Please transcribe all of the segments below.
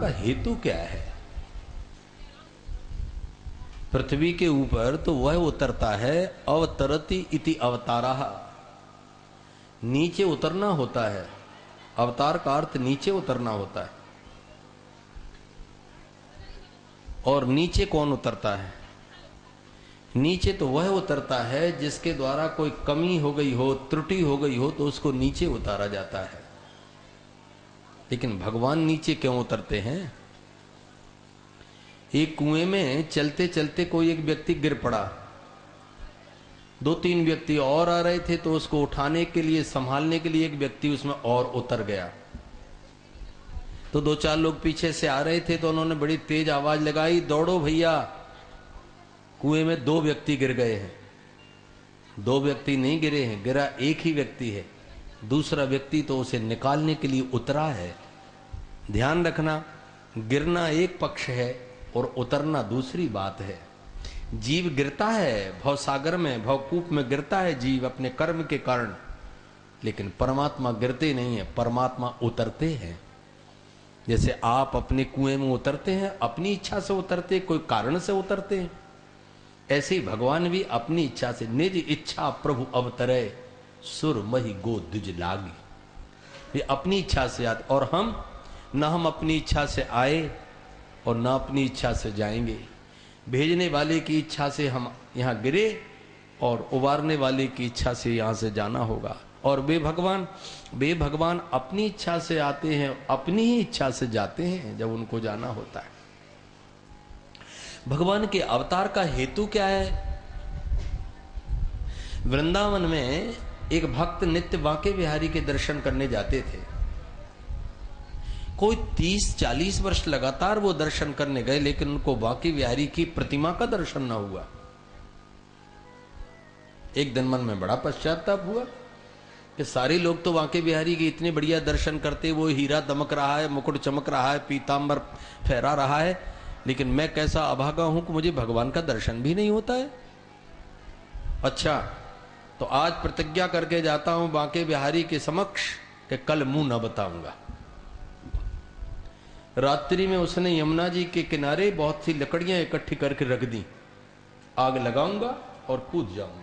का हेतु क्या है? पृथ्वी के ऊपर तो वह उतरता है, अवतरति इति अवतारः, नीचे उतरना होता है। अवतार का अर्थ नीचे उतरना होता है। और नीचे कौन उतरता है? नीचे तो वह उतरता है जिसके द्वारा कोई कमी हो गई हो, त्रुटि हो गई हो, तो उसको नीचे उतारा जाता है। लेकिन भगवान नीचे क्यों उतरते हैं? एक कुएं में चलते चलते कोई एक व्यक्ति गिर पड़ा, 2-3 व्यक्ति और आ रहे थे, तो उसको उठाने के लिए, संभालने के लिए एक व्यक्ति उसमें और उतर गया। तो 2-4 लोग पीछे से आ रहे थे, तो उन्होंने बड़ी तेज आवाज लगाई, दौड़ो भैया, कुएं में 2 व्यक्ति गिर गए हैं। 2 व्यक्ति नहीं गिरे हैं, गिरा एक ही व्यक्ति है। दूसरा व्यक्ति तो उसे निकालने के लिए उतरा है। ध्यान रखना, गिरना एक पक्ष है और उतरना दूसरी बात है। जीव गिरता है भवसागर में, भवकूप में गिरता है जीव अपने कर्म के कारण, लेकिन परमात्मा गिरते नहीं है, परमात्मा उतरते हैं। जैसे आप अपने कुएं में उतरते हैं, अपनी इच्छा से उतरते, कोई कारण से उतरते हैं, ऐसे ही भगवान भी अपनी इच्छा से, निज इच्छा प्रभु अवतरे, सुर मही गो द्विज लागी। ये अपनी इच्छा से आते, और हम अपनी इच्छा से आए और न अपनी इच्छा से जाएंगे। भेजने वाले की इच्छा से हम यहाँ गिरे और उबारने वाले की इच्छा से यहाँ से जाना होगा। और वे भगवान अपनी इच्छा से आते हैं, अपनी ही इच्छा से जाते हैं जब उनको जाना होता है। भगवान के अवतार का हेतु क्या है? वृंदावन में एक भक्त नित्य बांके बिहारी के दर्शन करने जाते थे। कोई 30-40 वर्ष लगातार वो दर्शन करने गए, लेकिन उनको बांके बिहारी की प्रतिमा का दर्शन ना हुआ। एक दिन मन में बड़ा पश्चाताप हुआ कि सारे लोग तो बांके बिहारी के इतने बढ़िया दर्शन करते, वो हीरा दमक रहा है, मुकुट चमक रहा है, पीतांबर फहरा रहा है, लेकिन मैं कैसा अभागा हूं कि मुझे भगवान का दर्शन भी नहीं होता है। अच्छा, तो आज प्रतिज्ञा करके जाता हूं बांके बिहारी के समक्ष कि कल मुंह न बताऊंगा। रात्रि में उसने यमुना जी के किनारे बहुत सी लकड़ियां इकट्ठी करके रख दी, आग लगाऊंगा और कूद जाऊंगा।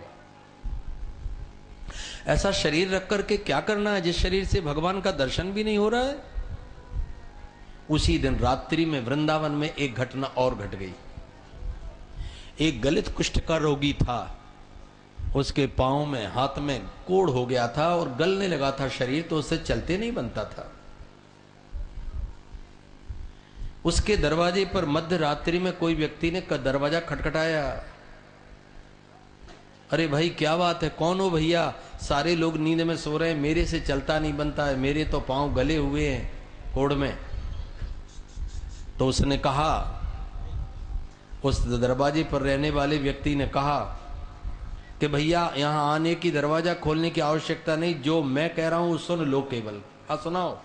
ऐसा शरीर रख करके क्या करना है जिस शरीर से भगवान का दर्शन भी नहीं हो रहा है? उसी दिन रात्रि में वृंदावन में एक घटना और घट गई। एक गलित कुष्ठ का रोगी था, उसके पांव में, हाथ में कोढ़ हो गया था और गलने लगा था शरीर, तो उससे चलते नहीं बनता था। उसके दरवाजे पर मध्य रात्रि में कोई व्यक्ति ने दरवाजा खटखटाया। अरे भाई क्या बात है, कौन हो भैया? सारे लोग नींद में सो रहे हैं, मेरे से चलता नहीं बनता है, मेरे तो पांव गले हुए हैं कोढ़ में। तो उसने कहा, उस दरवाजे पर रहने वाले व्यक्ति ने कहा कि भैया यहां आने की, दरवाजा खोलने की आवश्यकता नहीं, जो मैं कह रहा हूं सुन लो केवल। हाँ सुनाओ।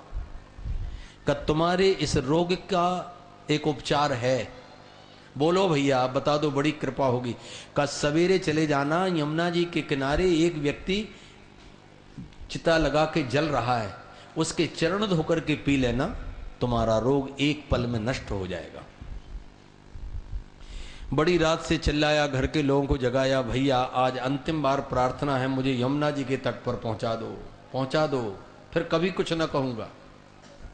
कि तुम्हारे इस रोग का एक उपचार है। बोलो भैया, बता दो, बड़ी कृपा होगी। का सवेरे चले जाना, यमुना जी के किनारे एक व्यक्ति चिता लगा के जल रहा है, उसके चरण धोकर के पी लेना, तुम्हारा रोग एक पल में नष्ट हो जाएगा। बड़ी रात से चिल्लाया, घर के लोगों को जगाया, भैया आज अंतिम बार प्रार्थना है, मुझे यमुना जी के तट पर पहुंचा दो, पहुंचा दो, फिर कभी कुछ ना कहूंगा।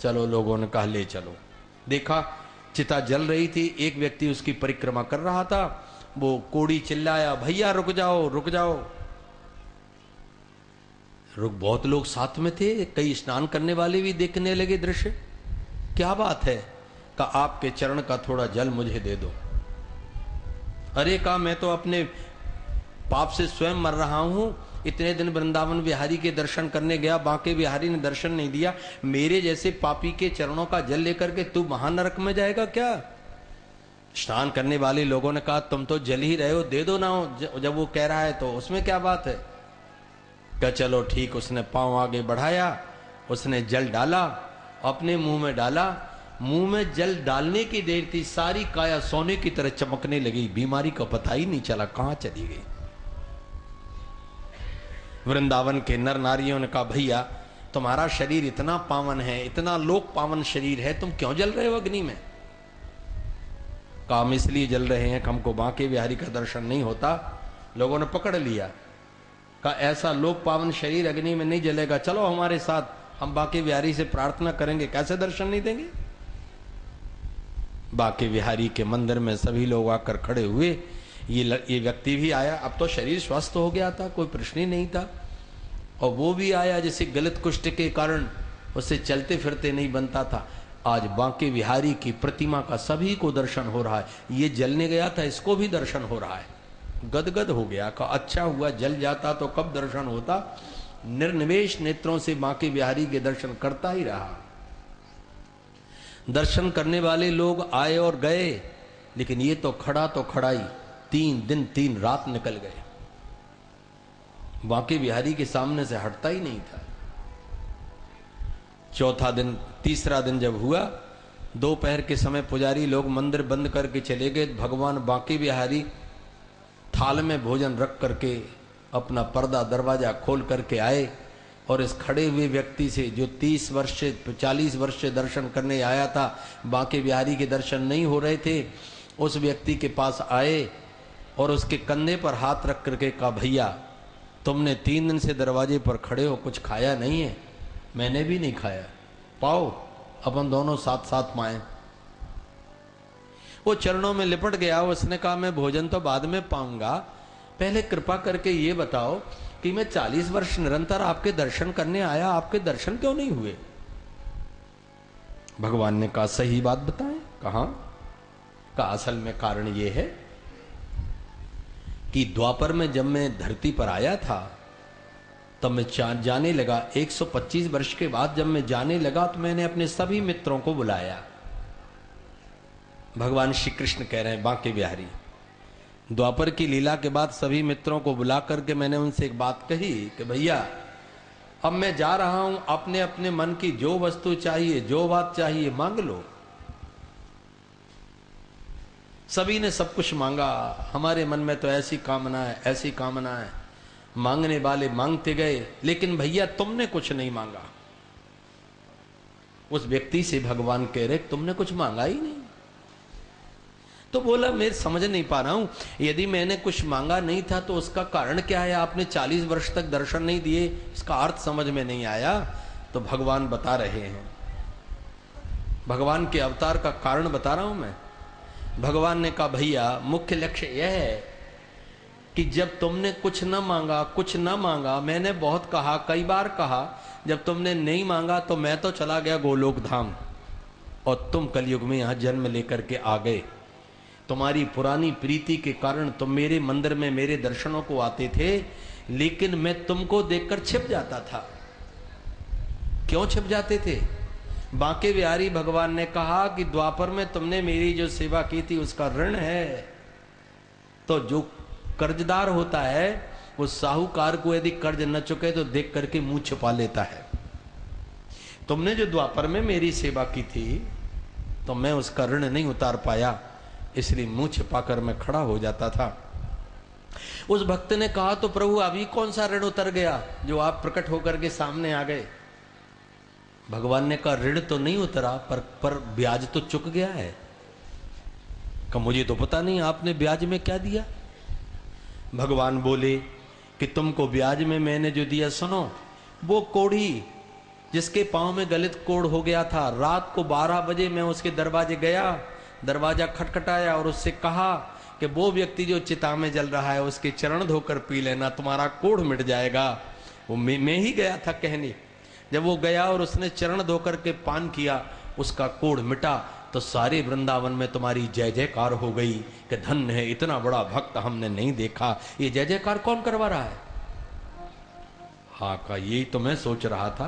चलो, लोगों ने कहा ले चलो। देखा चिता जल रही थी, एक व्यक्ति उसकी परिक्रमा कर रहा था, वो कोड़ी चिल्लाया, भैया रुक जाओ, रुक जाओ। रुक, बहुत लोग साथ में थे, कई स्नान करने वाले भी देखने लगे दृश्य। क्या बात है? का आपके चरण का थोड़ा जल मुझे दे दो। अरे कहा, मैं तो अपने पाप से स्वयं मर रहा हूं, इतने दिन वृंदावन बिहारी के दर्शन करने गया, बांके बिहारी ने दर्शन नहीं दिया, मेरे जैसे पापी के चरणों का जल लेकर के तू महानरक में जाएगा क्या? स्नान करने वाले लोगों ने कहा, तुम तो जल ही रहे हो, दे दो ना, जब वो कह रहा है तो उसमें क्या बात है? क्या चलो ठीक। उसने पांव आगे बढ़ाया, उसने जल डाला, अपने मुंह में डाला। मुंह में जल डालने की देर थी, सारी काया सोने की तरह चमकने लगी, बीमारी का पता ही नहीं चला कहां चली गई। वृंदावन के नर नारियों ने कहा, भैया तुम्हारा शरीर इतना पावन है, इतना लोक पावन शरीर है, तुम क्यों जल रहे हो अग्नि में? काम इसलिए जल रहे हैं कि हमको बांके बिहारी का दर्शन नहीं होता। लोगों ने पकड़ लिया, कहा ऐसा लोक पावन शरीर अग्नि में नहीं जलेगा, चलो हमारे साथ, हम बांके बिहारी से प्रार्थना करेंगे। कैसे दर्शन नहीं देंगे? बांके बिहारी के मंदिर में सभी लोग आकर खड़े हुए। ये व्यक्ति भी आया, अब तो शरीर स्वस्थ हो गया था, कोई प्रश्न ही नहीं था। और वो भी आया जिसे गलत कुष्ठ के कारण उससे चलते फिरते नहीं बनता था। आज बांके बिहारी की प्रतिमा का सभी को दर्शन हो रहा है। ये जलने गया था, इसको भी दर्शन हो रहा है। गदगद हो गया, का अच्छा हुआ जल जाता तो कब दर्शन होता। निर्निवेश नेत्रों से बांके बिहारी के दर्शन करता ही रहा। दर्शन करने वाले लोग आए और गए, लेकिन ये तो खड़ा ही 3 दिन 3 रात निकल गए। बांके बिहारी के सामने से हटता ही नहीं था। चौथा दिन, तीसरा दिन जब हुआ, दोपहर के समय पुजारी लोग मंदिर बंद करके चले गए। भगवान बांके बिहारी थाल में भोजन रख करके अपना पर्दा दरवाजा खोल करके आए और इस खड़े हुए व्यक्ति से, जो 30 वर्ष से 40 वर्ष से दर्शन करने आया था, बांके बिहारी के दर्शन नहीं हो रहे थे, उस व्यक्ति के पास आए और उसके कंधे पर हाथ रख करके कहा, भैया तुमने 3 दिन से दरवाजे पर खड़े हो, कुछ खाया नहीं है? मैंने भी नहीं खाया, पाओ अपन दोनों साथ साथ पाए। वो चरणों में लिपट गया। उसने कहा, मैं भोजन तो बाद में पाऊंगा, पहले कृपा करके ये बताओ कि मैं 40 वर्ष निरंतर आपके दर्शन करने आया, आपके दर्शन क्यों नहीं हुए? भगवान ने कहा, सही बात बताएं। कहा असल में कारण ये है कि द्वापर में जब मैं धरती पर आया था तब मैं जाने लगा। 125 वर्ष के बाद जब मैं जाने लगा तो मैंने अपने सभी मित्रों को बुलाया। भगवान श्री कृष्ण कह रहे हैं, बांके बिहारी, द्वापर की लीला के बाद सभी मित्रों को बुला करके मैंने उनसे एक बात कही कि भैया अब मैं जा रहा हूं, अपने अपने मन की जो वस्तु चाहिए, जो बात चाहिए मांग लो। सभी ने सब कुछ मांगा। हमारे मन में तो ऐसी कामना है, ऐसी कामना है। मांगने वाले मांगते गए, लेकिन भैया तुमने कुछ नहीं मांगा। उस व्यक्ति से भगवान कह रहे, तुमने कुछ मांगा ही नहीं। तो बोला, मैं समझ नहीं पा रहा हूं, यदि मैंने कुछ मांगा नहीं था तो उसका कारण क्या है? आपने 40 वर्ष तक दर्शन नहीं दिए, इसका अर्थ समझ में नहीं आया। तो भगवान बता रहे हैं, भगवान के अवतार का कारण बता रहा हूं मैं। भगवान ने कहा, भैया मुख्य लक्ष्य यह है कि जब तुमने कुछ न मांगा, कुछ न मांगा, मैंने बहुत कहा, कई बार कहा, जब तुमने नहीं मांगा तो मैं तो चला गया गोलोक धाम और तुम कलयुग में यहां जन्म लेकर के आ गए। तुम्हारी पुरानी प्रीति के कारण तुम मेरे मंदिर में मेरे दर्शनों को आते थे, लेकिन मैं तुमको देखकर छिप जाता था। क्यों छिप जाते थे? बांके बिहारी भगवान ने कहा कि द्वापर में तुमने मेरी जो सेवा की थी उसका ऋण है। तो जो कर्जदार होता है वो साहूकार को यदि कर्ज न चुके तो देख करके मुंह छुपा लेता है। तुमने जो द्वापर में मेरी सेवा की थी तो मैं उसका ऋण नहीं उतार पाया, इसलिए मुंह छिपाकर मैं खड़ा हो जाता था। उस भक्त ने कहा, तो प्रभु अभी कौन सा ऋण उतर गया जो आप प्रकट होकर के सामने आ गए? भगवान ने कहा, ऋण तो नहीं उतरा पर ब्याज तो चुक गया है। कहा, मुझे तो पता नहीं आपने ब्याज में क्या दिया। भगवान बोले कि तुमको ब्याज में मैंने जो दिया, सुनो, वो कोढ़ी जिसके पांव में गलित कोढ़ हो गया था, रात को 12 बजे मैं उसके दरवाजे गया, दरवाजा खटखटाया और उससे कहा कि वो व्यक्ति जो चिता में जल रहा है उसके चरण धोकर पी लेना, तुम्हारा कोढ़ मिट जाएगा। वो मैं ही गया था कहने। जब वो गया और उसने चरण धोकर के पान किया, उसका कोढ़ मिटा, तो सारे वृंदावन में तुम्हारी जय जयकार हो गई कि धन्य है, इतना बड़ा भक्त हमने नहीं देखा। ये जय जयकार कौन करवा रहा है? हाँ, का यही तो मैं सोच रहा था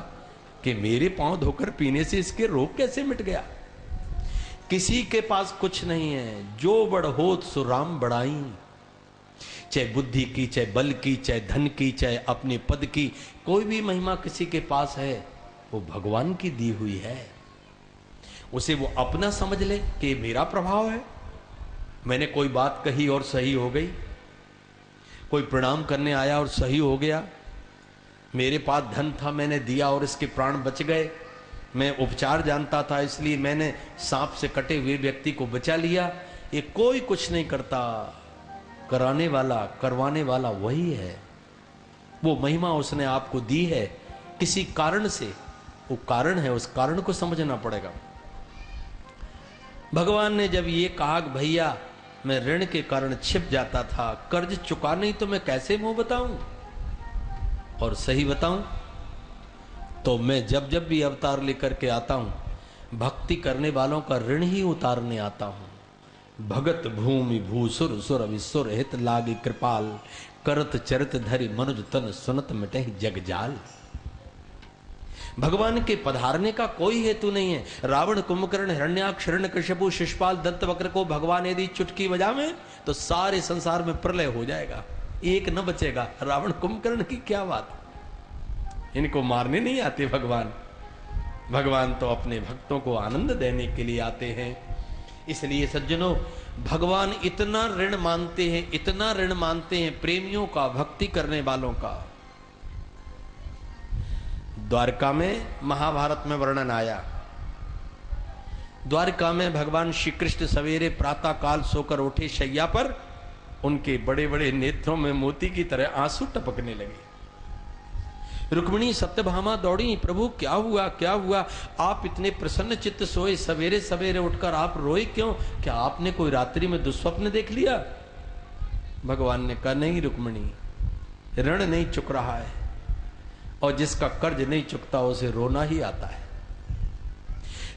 कि मेरे पांव धोकर पीने से इसके रोग कैसे मिट गया। किसी के पास कुछ नहीं है, जो बड़ होत सो राम बड़ाई, चाहे बुद्धि की, चाहे बल की, चाहे धन की, चाहे अपने पद की, कोई भी महिमा किसी के पास है वो भगवान की दी हुई है। उसे वो अपना समझ ले कि मेरा प्रभाव है। मैंने कोई बात कही और सही हो गई, कोई प्रणाम करने आया और सही हो गया, मेरे पास धन था, मैंने दिया और इसके प्राण बच गए। मैं उपचार जानता था, इसलिए मैंने सांप से कटे हुए व्यक्ति को बचा लिया। ये कोई कुछ नहीं करता, कराने वाला करवाने वाला वही है। वो महिमा उसने आपको दी है किसी कारण से, वो कारण है, उस कारण को समझना पड़ेगा। भगवान ने जब ये कहा कि भैया मैं ऋण के कारण छिप जाता था, कर्ज चुका नहीं तो मैं कैसे मुंह बताऊं और सही बताऊं, तो मैं जब जब भी अवतार लेकर के आता हूं, भक्ति करने वालों का ऋण ही उतारने आता हूं। भगत भूमि भूसुर सुर विसुर हित लागी कृपाल, करत चरित धरि मनुज तन सुनत मिटे जगजाल। भगवान के पधारने का कोई हेतु नहीं है। रावण, कुंभकर्ण, हिरण्याक्ष, हिरण्यकशिपु, शिशुपाल, दंतवक्र को भगवान यदि चुटकी बजावे तो सारे संसार में प्रलय हो जाएगा, एक न बचेगा। रावण कुंभकर्ण की क्या बात, इनको मारने नहीं आते भगवान। भगवान तो अपने भक्तों को आनंद देने के लिए आते हैं। इसलिए सज्जनों, भगवान इतना ऋण मानते हैं, इतना ऋण मानते हैं प्रेमियों का, भक्ति करने वालों का। द्वारका में महाभारत में वर्णन आया, द्वारका में भगवान श्री कृष्ण सवेरे प्रातः काल सोकर उठे शैया पर, उनके बड़े बड़े नेत्रों में मोती की तरह आंसू टपकने लगे। रुक्मिणी सत्यभामा दौड़ी, प्रभु क्या हुआ क्या हुआ, आप इतने प्रसन्न चित्त सोए, सवेरे सवेरे उठकर आप रोए क्यों, क्या आपने कोई रात्रि में दुस्वप्न देख लिया। भगवान ने कहा नहीं रुक्मिणी, ऋण नहीं चुक रहा है, और जिसका कर्ज नहीं चुकता उसे रोना ही आता है।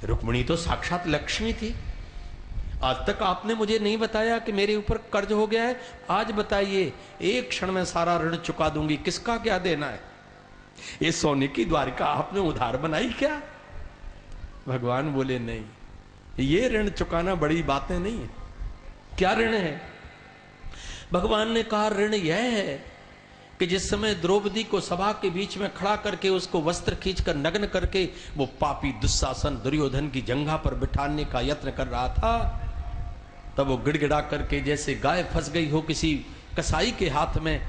रुक्मिणी तो साक्षात लक्ष्मी थी। आज तक आपने मुझे नहीं बताया कि मेरे ऊपर कर्ज हो गया है, आज बताइए, एक क्षण में सारा ऋण चुका दूंगी, किसका क्या देना है। ये सोने की द्वारिका आपने उधार बनाई क्या। भगवान बोले नहीं, ये ऋण चुकाना बड़ी बातें नहीं है। क्या ऋण है। भगवान ने कहा ऋण यह है कि जिस समय द्रौपदी को सभा के बीच में खड़ा करके उसको वस्त्र खींचकर नग्न करके वो पापी दुशासन दुर्योधन की जंघा पर बिठाने का यत्न कर रहा था, तब वो गिड़गिड़ा करके जैसे गाय फंस गई हो किसी कसाई के हाथ में,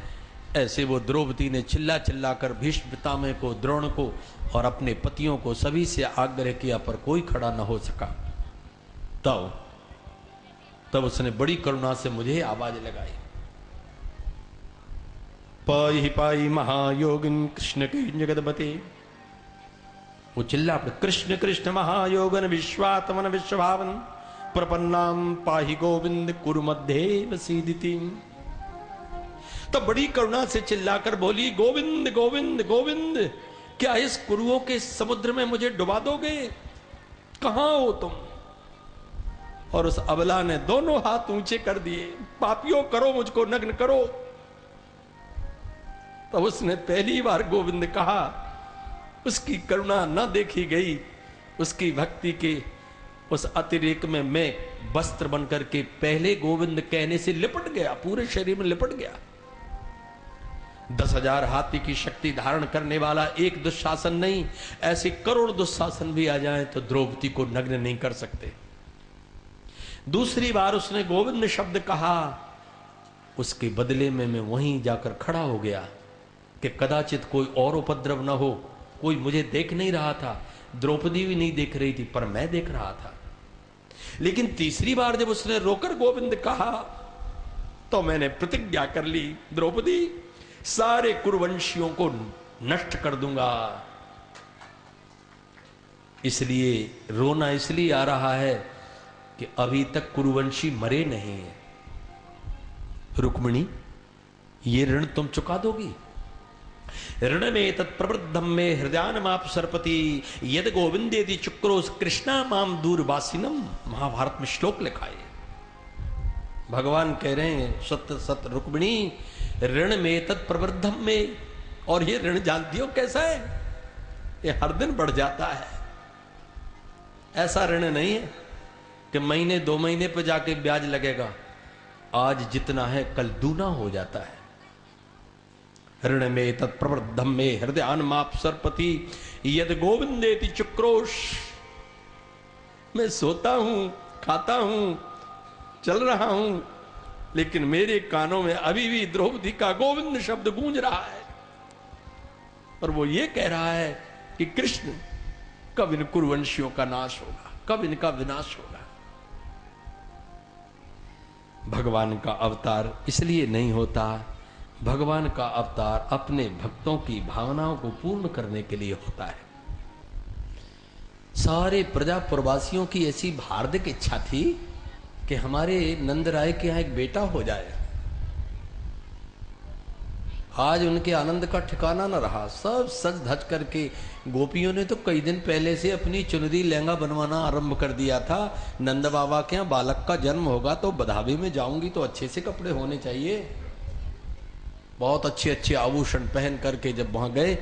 ऐसे वो द्रौपदी ने चिल्ला चिल्ला कर भीष्म पितामह को, द्रोण को और अपने पतियों को सभी से आग्रह किया, पर कोई खड़ा न हो सका। तब उसने बड़ी करुणा से मुझे आवाज लगाई, पाई पाई महायोगिन कृष्ण के जगदपते। वो चिल्ला पड़े, कृष्ण कृष्ण महायोगन विश्वात्मन विश्वभावन प्रपन्नाम पाहि गोविंद कुरु मध्य वसीदिति। तब बड़ी करुणा से चिल्लाकर बोली, गोविंद गोविंद गोविंद, क्या इस कुरुओं के समुद्र में मुझे डुबा दोगे, कहां हो तुम। और उस अबला ने दोनों हाथ ऊंचे कर दिए, पापियों करो मुझको नग्न करो। तब उसने पहली बार गोविंद कहा, उसकी करुणा न देखी गई, उसकी भक्ति के उस अतिरेक में मैं वस्त्र बनकर के पहले गोविंद कहने से लिपट गया, पूरे शरीर में लिपट गया। 10,000 हाथी की शक्ति धारण करने वाला एक दुशासन नहीं, ऐसे करोड़ दुशासन भी आ जाएं तो द्रौपदी को नग्न नहीं कर सकते। दूसरी बार उसने गोविंद शब्द कहा, उसके बदले में मैं वहीं जाकर खड़ा हो गया कि कदाचित कोई और उपद्रव न हो। कोई मुझे देख नहीं रहा था, द्रौपदी भी नहीं देख रही थी, पर मैं देख रहा था। लेकिन तीसरी बार जब उसने रोकर गोविंद कहा, तो मैंने प्रतिज्ञा कर ली, द्रौपदी सारे कुरुवंशियों को नष्ट कर दूंगा। इसलिए रोना इसलिए आ रहा है कि अभी तक कुरुवंशी मरे नहीं है। रुक्मिणी, ये ऋण तुम चुका दोगी। ऋण में तत्प्रवृद्धम में हृदयान माप सरपति यद गोविंदेति चुक्रोस कृष्णा माम दूरवासिनम। महाभारत में श्लोक लिखा है। भगवान कह रहे हैं, सत्य सत्य रुक्मिणी, ऋण में तत्प्रवृद्धम में, और ये ऋण जानती हो कैसा है, ये हर दिन बढ़ जाता है। ऐसा ऋण नहीं है कि महीने 2 महीने पर जाके ब्याज लगेगा, आज जितना है कल दूना हो जाता है। ऋण में तत्प्रवृद्धम में हृदयान माप सरपति यद गोविंदेति चुक्रोश। मैं सोता हूं, खाता हूं, चल रहा हूं, लेकिन मेरे कानों में अभी भी द्रौपदी का गोविंद शब्द गूंज रहा है। और वो ये कह रहा है कि कृष्ण कब इन कुरुवंशियों का नाश होगा, कब इनका विनाश होगा। भगवान का अवतार इसलिए नहीं होता, भगवान का अवतार अपने भक्तों की भावनाओं को पूर्ण करने के लिए होता है। सारे प्रजापुरवासियों की ऐसी हार्दिक इच्छा थी कि हमारे नंद राय के यहां एक बेटा हो जाए। आज उनके आनंद का ठिकाना न रहा। सब सज धज करके गोपियों ने तो कई दिन पहले से अपनी चुनरी लहंगा बनवाना आरंभ कर दिया था। नंद बाबा के यहाँ बालक का जन्म होगा तो बधावे में जाऊंगी तो अच्छे से कपड़े होने चाहिए। बहुत अच्छे अच्छे आभूषण पहन करके जब वहां गए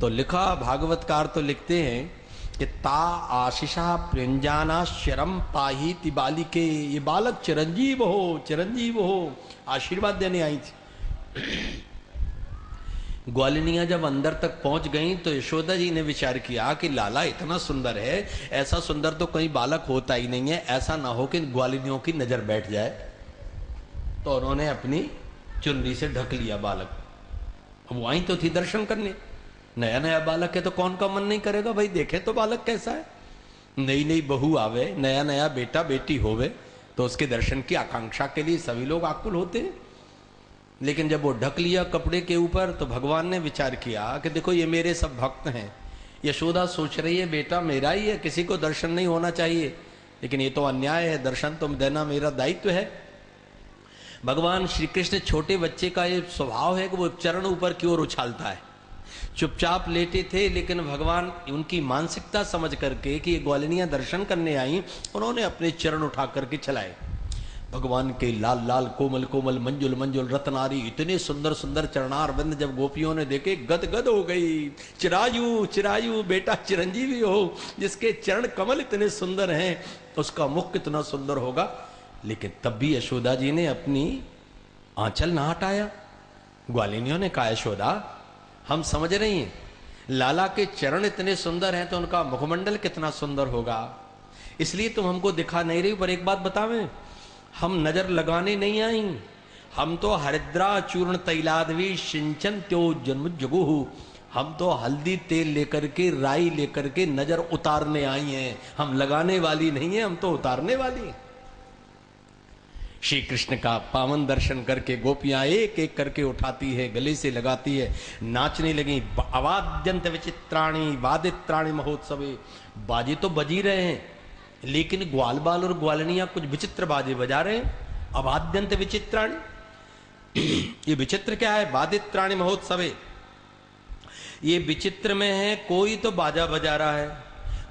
तो लिखा, भागवतकार तो लिखते हैं कि ता आशीषा प्रिंजाना शरम पाही तिबाली के, ये बालक चिरंजीव हो, चिरंजीव हो, आशीर्वाद देने आई थी। ग्वालिनियां जब अंदर तक पहुंच गईं तो यशोदा जी ने विचार किया कि लाला इतना सुंदर है, ऐसा सुंदर तो कहीं बालक होता ही नहीं है, ऐसा ना हो कि ग्वालिनियों की नजर बैठ जाए। तो उन्होंने अपनी चुनरी से ढक लिया बालक। अब वो आई तो थी दर्शन करने, नया नया बालक है तो कौन का मन नहीं करेगा भाई देखे तो बालक कैसा है। नई नई बहू आवे, नया नया बेटा बेटी होवे तो उसके दर्शन की आकांक्षा के लिए सभी लोग आकुल होते हैं। लेकिन जब वो ढक लिया कपड़े के ऊपर तो भगवान ने विचार किया कि देखो ये मेरे सब भक्त हैं। यशोदा सोच रही है बेटा मेरा ही है, किसी को दर्शन नहीं होना चाहिए, लेकिन ये तो अन्याय है, दर्शन तुम देना मेरा दायित्व है। भगवान श्री कृष्ण छोटे बच्चे का ये स्वभाव है कि वो चरण ऊपर की ओर उछालता है। चुपचाप लेटे थे लेकिन भगवान उनकी मानसिकता समझ करके कि ये ग्वालिनियां दर्शन करने आई, उन्होंने अपने चरण उठा करके चलाए। भगवान के लाल लाल कोमल कोमल मंजुल मंजुल रत्नारी इतने सुंदर सुंदर चरणारविंद जब गोपियों ने देखे गदगद हो गई। चिरायु चिरायु बेटा चिरंजीवी हो, जिसके चरण कमल इतने सुंदर हैं उसका मुख कितना सुंदर होगा। लेकिन तब भी यशोदा जी ने अपनी आंचल ना हटाया। ग्वालिनियों ने कहा यशोदा हम समझ रही हैं लाला के चरण इतने सुंदर हैं तो उनका मुखमंडल कितना सुंदर होगा, इसलिए तुम हमको दिखा नहीं रही। पर एक बात बतावें, हम नजर लगाने नहीं आई, हम तो हरिद्रा चूर्ण तैलादवी सिंचन त्यो जन्म जगुहु, हम तो हल्दी तेल लेकर के राई लेकर के नजर उतारने आई हैं। हम लगाने वाली नहीं है, हम तो उतारने वाली हैं। श्री कृष्ण का पावन दर्शन करके गोपियां एक एक करके उठाती है, गले से लगाती है, नाचने लगी। अवाद्यंत विचित्राणी वादित्राणी महोत्सवे, बाजे तो बजी रहे हैं लेकिन ग्वाल बाल और ग्वालनियां कुछ विचित्र बाजे बजा रहे हैं। अवाद्यंत विचित्राणी, ये विचित्र क्या है? वादित्राणी महोत्सवे, ये विचित्र में है कोई तो बाजा बजा रहा है,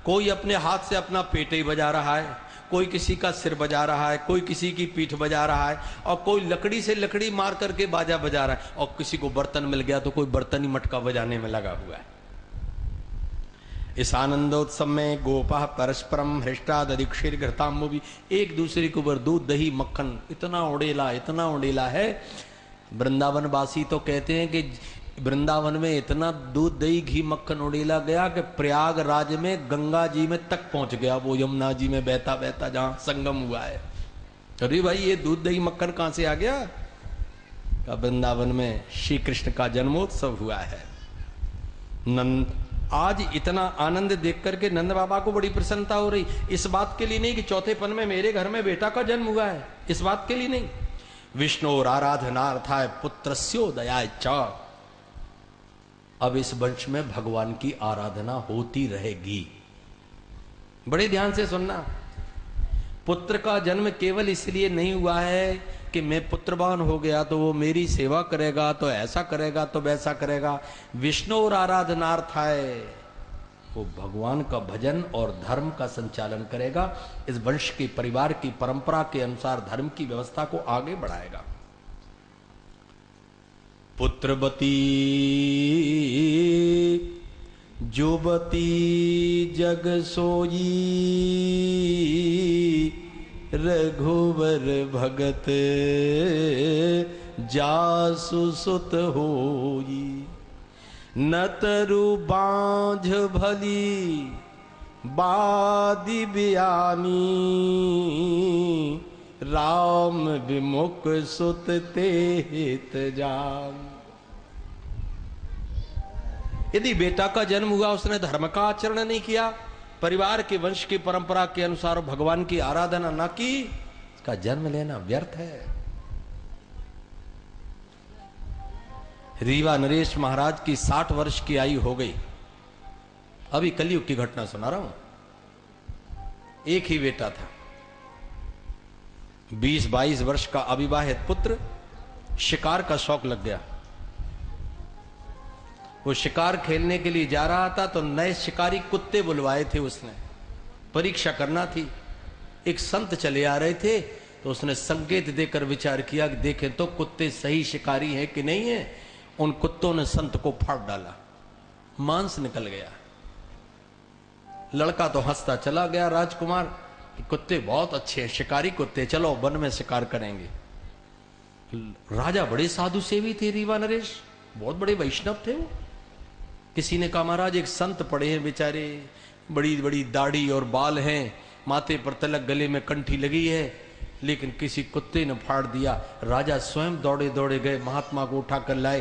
कोई अपने हाथ से अपना पेट ही बजा रहा है, कोई किसी का सिर बजा रहा है, कोई किसी की पीठ बजा रहा है, और कोई लकड़ी से लकड़ी मार करके बाजा बजा रहा है, और किसी को बर्तन मिल गया तो कोई बर्तन ही मटका बजाने में लगा हुआ है। इस आनंदोत्सव में गोपा परस्परम हृष्टा दधिक्षीर घृताम्बुभी, एक दूसरे के ऊपर दूध दही मक्खन इतना उड़ेला है। वृंदावन वासी तो कहते हैं कि वृंदावन में इतना दूध दही घी मक्खन उड़ेला गया कि प्रयागराज में गंगा जी में तक पहुंच गया, वो यमुना जी में बहता बहता जहां संगम हुआ है। अरे भाई ये दूध दही मक्खन कहां से आ गया? वृंदावन में श्री कृष्ण का जन्मोत्सव हुआ है। नंद आज इतना आनंद देख करके नंद बाबा को बड़ी प्रसन्नता हो रही। इस बात के लिए नहीं कि चौथेपन में मेरे घर में बेटा का जन्म हुआ है, इस बात के लिए नहीं। विष्णु और आराधनार्थाय पुत्रस्यो दयाय च, अब इस वंश में भगवान की आराधना होती रहेगी। बड़े ध्यान से सुनना, पुत्र का जन्म केवल इसलिए नहीं हुआ है कि मैं पुत्रवान हो गया तो वो मेरी सेवा करेगा, तो ऐसा करेगा तो वैसा करेगा। विष्णु और आराधनार्थ है, वो भगवान का भजन और धर्म का संचालन करेगा, इस वंश के परिवार की परंपरा के अनुसार धर्म की व्यवस्था को आगे बढ़ाएगा। पुत्रवती जुबती जग सोई, रघुवर भगत जासु सुत होई। न तरु बांझ भली बादी बियानी, राम विमुख सुत ते हित जान। यदि बेटा का जन्म हुआ, उसने धर्म का आचरण नहीं किया, परिवार के वंश की परंपरा के अनुसार भगवान की आराधना ना की, इसका जन्म लेना व्यर्थ है। रीवा नरेश महाराज की 60 वर्ष की आयु हो गई। अभी कलयुग की घटना सुना रहा हूं। एक ही बेटा था। 20-22 वर्ष का अविवाहित पुत्र, शिकार का शौक लग गया। वो शिकार खेलने के लिए जा रहा था तो नए शिकारी कुत्ते बुलवाए थे उसने, परीक्षा करना थी। एक संत चले आ रहे थे तो उसने संकेत देकर विचार किया कि देखें तो कुत्ते सही शिकारी हैं कि नहीं है। उन कुत्तों ने संत को फाड़ डाला, मांस निकल गया। लड़का तो हंसता चला गया, राजकुमार कि कुत्ते बहुत अच्छे हैं, शिकारी कुत्ते, चलो वन में शिकार करेंगे। राजा बड़े साधु सेवी थे रीवा नरेश, बहुत बड़े वैष्णव थे वो। किसी ने कहा महाराज एक संत पड़े हैं बेचारे, बड़ी बड़ी दाढ़ी और बाल हैं, माथे पर तिलक, गले में कंठी लगी है, लेकिन किसी कुत्ते ने फाड़ दिया। राजा स्वयं दौड़े दौड़े गए, महात्मा को उठाकर लाए,